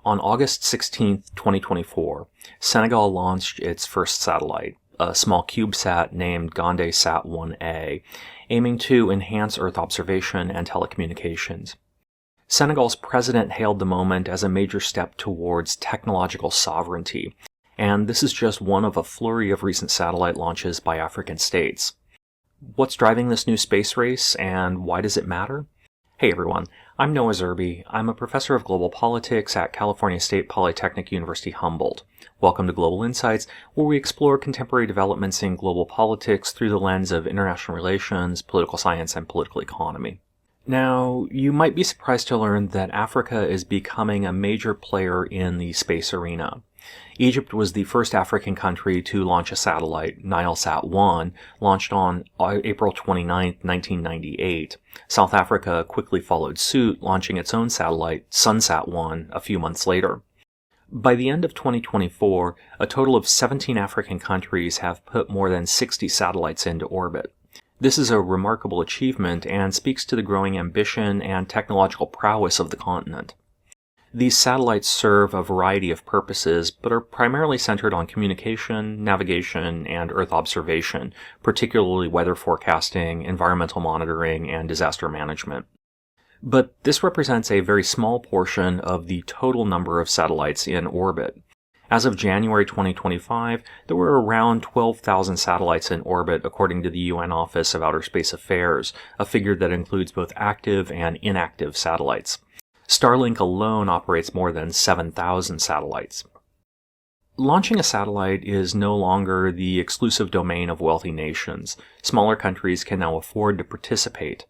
On August 16, 2024, Senegal launched its first satellite, a small CubeSat named GondeSat-1A, aiming to enhance Earth observation and telecommunications. Senegal's president hailed the moment as a major step towards technological sovereignty, and this is just one of a flurry of recent satellite launches by African states. What's driving this new space race, and why does it matter? Hey everyone, I'm Noah Zerbe. I'm a professor of global politics at California State Polytechnic University Humboldt. Welcome to Global Insights, where we explore contemporary developments in global politics through the lens of international relations, political science, and political economy. Now, you might be surprised to learn that Africa is becoming a major player in the space arena. Egypt was the first African country to launch a satellite, Nilesat-1, launched on April 29, 1998. South Africa quickly followed suit, launching its own satellite, Sunsat-1, a few months later. By the end of 2024, a total of 17 African countries have put more than 60 satellites into orbit. This is a remarkable achievement and speaks to the growing ambition and technological prowess of the continent. These satellites serve a variety of purposes, but are primarily centered on communication, navigation, and Earth observation, particularly weather forecasting, environmental monitoring, and disaster management. But this represents a very small portion of the total number of satellites in orbit. As of January 2025, there were around 12,000 satellites in orbit according to the UN Office of Outer Space Affairs, a figure that includes both active and inactive satellites. Starlink alone operates more than 7,000 satellites. Launching a satellite is no longer the exclusive domain of wealthy nations. Smaller countries can now afford to participate.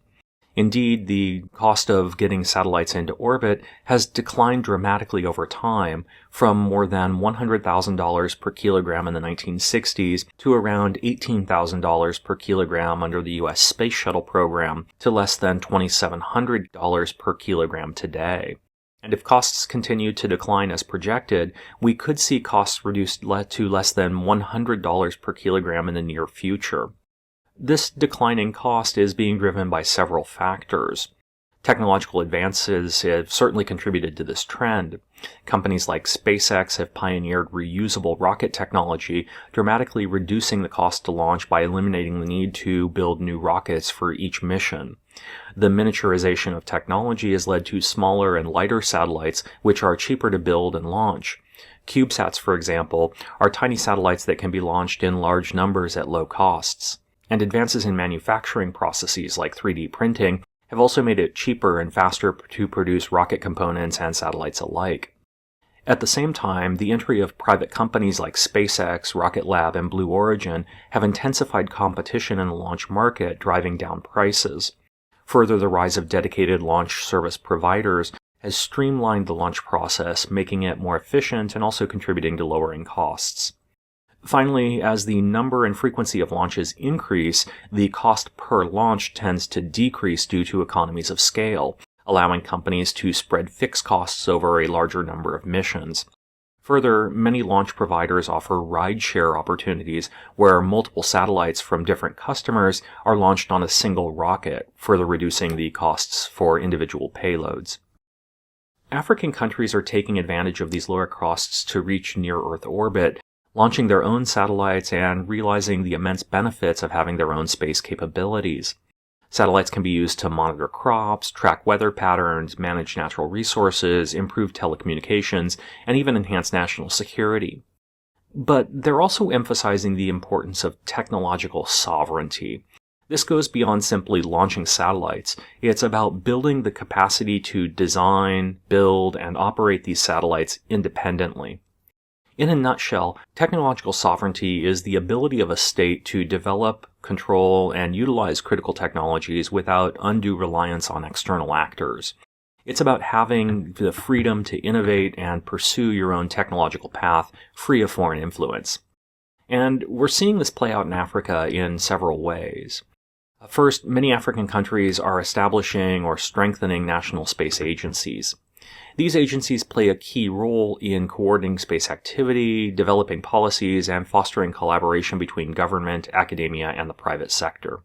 Indeed, the cost of getting satellites into orbit has declined dramatically over time, from more than $100,000 per kilogram in the 1960s to around $18,000 per kilogram under the U.S. Space Shuttle program to less than $2,700 per kilogram today. And if costs continue to decline as projected, we could see costs reduced to less than $100 per kilogram in the near future. This declining cost is being driven by several factors. Technological advances have certainly contributed to this trend. Companies like SpaceX have pioneered reusable rocket technology, dramatically reducing the cost to launch by eliminating the need to build new rockets for each mission. The miniaturization of technology has led to smaller and lighter satellites, which are cheaper to build and launch. CubeSats, for example, are tiny satellites that can be launched in large numbers at low costs. And advances in manufacturing processes like 3D printing have also made it cheaper and faster to produce rocket components and satellites alike. At the same time, the entry of private companies like SpaceX, Rocket Lab, and Blue Origin have intensified competition in the launch market, driving down prices. Further, the rise of dedicated launch service providers has streamlined the launch process, making it more efficient and also contributing to lowering costs. Finally, as the number and frequency of launches increase, the cost per launch tends to decrease due to economies of scale, allowing companies to spread fixed costs over a larger number of missions. Further, many launch providers offer rideshare opportunities where multiple satellites from different customers are launched on a single rocket, further reducing the costs for individual payloads. African countries are taking advantage of these lower costs to reach near-Earth orbit, launching their own satellites and realizing the immense benefits of having their own space capabilities. Satellites can be used to monitor crops, track weather patterns, manage natural resources, improve telecommunications, and even enhance national security. But they're also emphasizing the importance of technological sovereignty. This goes beyond simply launching satellites. It's about building the capacity to design, build, and operate these satellites independently. In a nutshell, technological sovereignty is the ability of a state to develop, control, and utilize critical technologies without undue reliance on external actors. It's about having the freedom to innovate and pursue your own technological path, free of foreign influence. And we're seeing this play out in Africa in several ways. First, many African countries are establishing or strengthening national space agencies. These agencies play a key role in coordinating space activity, developing policies, and fostering collaboration between government, academia, and the private sector.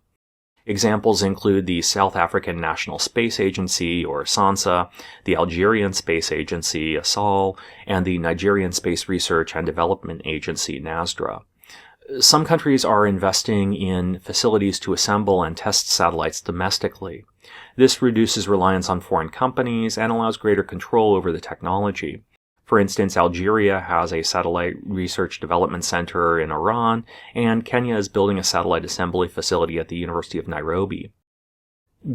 Examples include the South African National Space Agency, or SANSA, the Algerian Space Agency, ASAL, and the Nigerian Space Research and Development Agency, NASDRA. Some countries are investing in facilities to assemble and test satellites domestically. This reduces reliance on foreign companies and allows greater control over the technology. For instance, Algeria has a satellite research development center in Iran, and Kenya is building a satellite assembly facility at the University of Nairobi.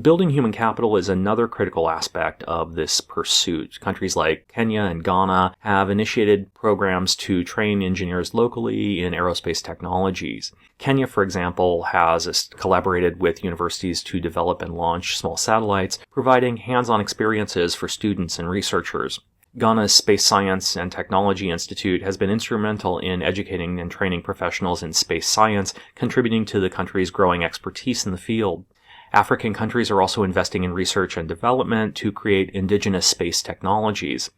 Building human capital is another critical aspect of this pursuit. Countries like Kenya and Ghana have initiated programs to train engineers locally in aerospace technologies. Kenya, for example, has collaborated with universities to develop and launch small satellites, providing hands-on experiences for students and researchers. Ghana's Space Science and Technology Institute has been instrumental in educating and training professionals in space science, contributing to the country's growing expertise in the field. African countries are also investing in research and development to create indigenous space technologies.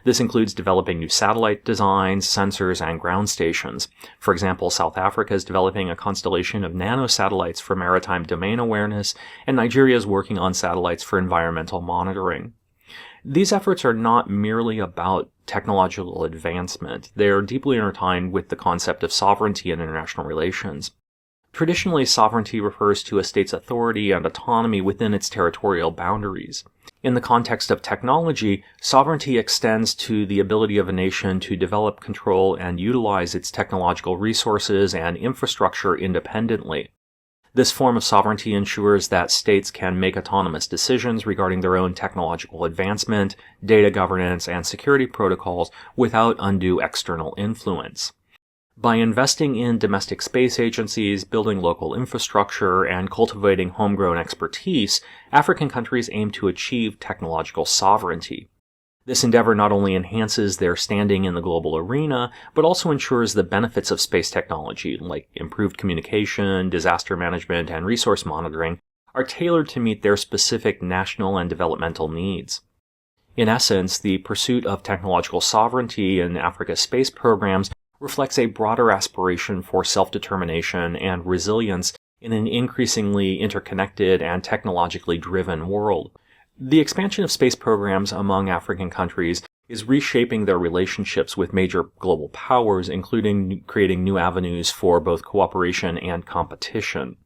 This includes developing new satellite designs, sensors, and ground stations. For example, South Africa is developing a constellation of nanosatellites for maritime domain awareness, and Nigeria is working on satellites for environmental monitoring. These efforts are not merely about technological advancement. They are deeply intertwined with the concept of sovereignty in international relations. Traditionally, sovereignty refers to a state's authority and autonomy within its territorial boundaries. In the context of technology, sovereignty extends to the ability of a nation to develop, control, and utilize its technological resources and infrastructure independently. This form of sovereignty ensures that states can make autonomous decisions regarding their own technological advancement, data governance, and security protocols without undue external influence. By investing in domestic space agencies, building local infrastructure, and cultivating homegrown expertise, African countries aim to achieve technological sovereignty. This endeavor not only enhances their standing in the global arena, but also ensures the benefits of space technology, like improved communication, disaster management, and resource monitoring, are tailored to meet their specific national and developmental needs. In essence, the pursuit of technological sovereignty in Africa's space programs reflects a broader aspiration for self-determination and resilience in an increasingly interconnected and technologically driven world. The expansion of space programs among African countries is reshaping their relationships with major global powers, including creating new avenues for both cooperation and competition.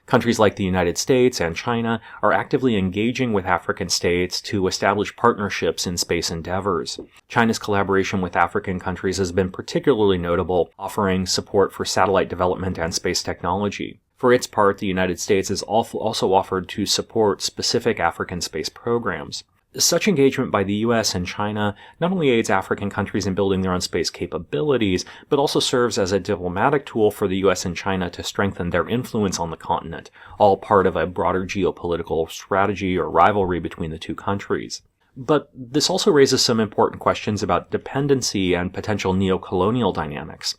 Countries like the United States and China are actively engaging with African states to establish partnerships in space endeavors. China's collaboration with African countries has been particularly notable, offering support for satellite development and space technology. For its part, the United States has also offered to support specific African space programs. Such engagement by the U.S. and China not only aids African countries in building their own space capabilities, but also serves as a diplomatic tool for the U.S. and China to strengthen their influence on the continent, all part of a broader geopolitical strategy or rivalry between the two countries. But this also raises some important questions about dependency and potential neo-colonial dynamics.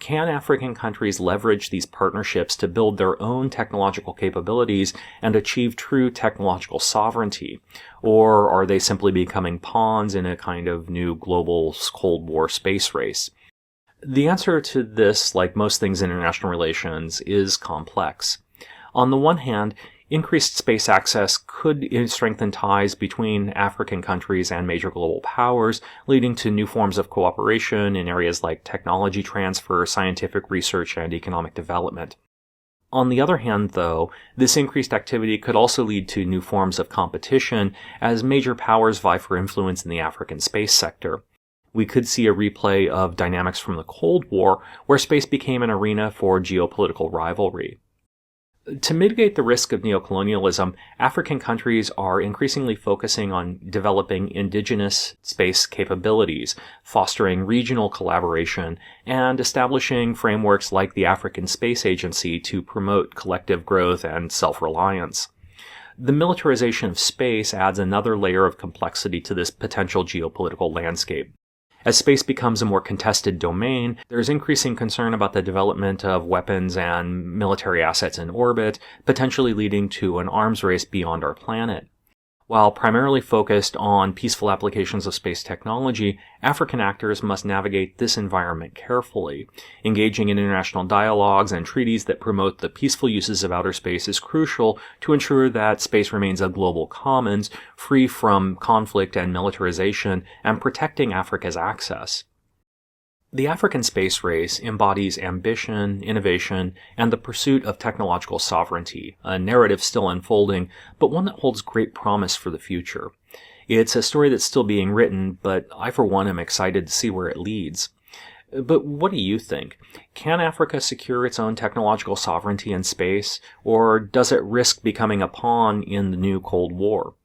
Can African countries leverage these partnerships to build their own technological capabilities and achieve true technological sovereignty? Or are they simply becoming pawns in a kind of new global Cold War space race? The answer to this, like most things in international relations, is complex. On the one hand, increased space access could strengthen ties between African countries and major global powers, leading to new forms of cooperation in areas like technology transfer, scientific research, and economic development. On the other hand, though, this increased activity could also lead to new forms of competition as major powers vie for influence in the African space sector. We could see a replay of dynamics from the Cold War, where space became an arena for geopolitical rivalry. To mitigate the risk of neocolonialism, African countries are increasingly focusing on developing indigenous space capabilities, fostering regional collaboration, and establishing frameworks like the African Space Agency to promote collective growth and self-reliance. The militarization of space adds another layer of complexity to this potential geopolitical landscape. As space becomes a more contested domain, there is increasing concern about the development of weapons and military assets in orbit, potentially leading to an arms race beyond our planet. While primarily focused on peaceful applications of space technology, African actors must navigate this environment carefully. Engaging in international dialogues and treaties that promote the peaceful uses of outer space is crucial to ensure that space remains a global commons, free from conflict and militarization, and protecting Africa's access. The African space race embodies ambition, innovation, and the pursuit of technological sovereignty, a narrative still unfolding, but one that holds great promise for the future. It's a story that's still being written, but I for one am excited to see where it leads. But what do you think? Can Africa secure its own technological sovereignty in space, or does it risk becoming a pawn in the new Cold War?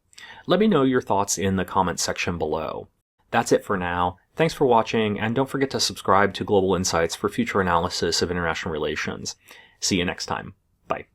Let me know your thoughts in the comments section below. That's it for now. Thanks for watching, and don't forget to subscribe to Global Insights for future analysis of international relations. See you next time. Bye.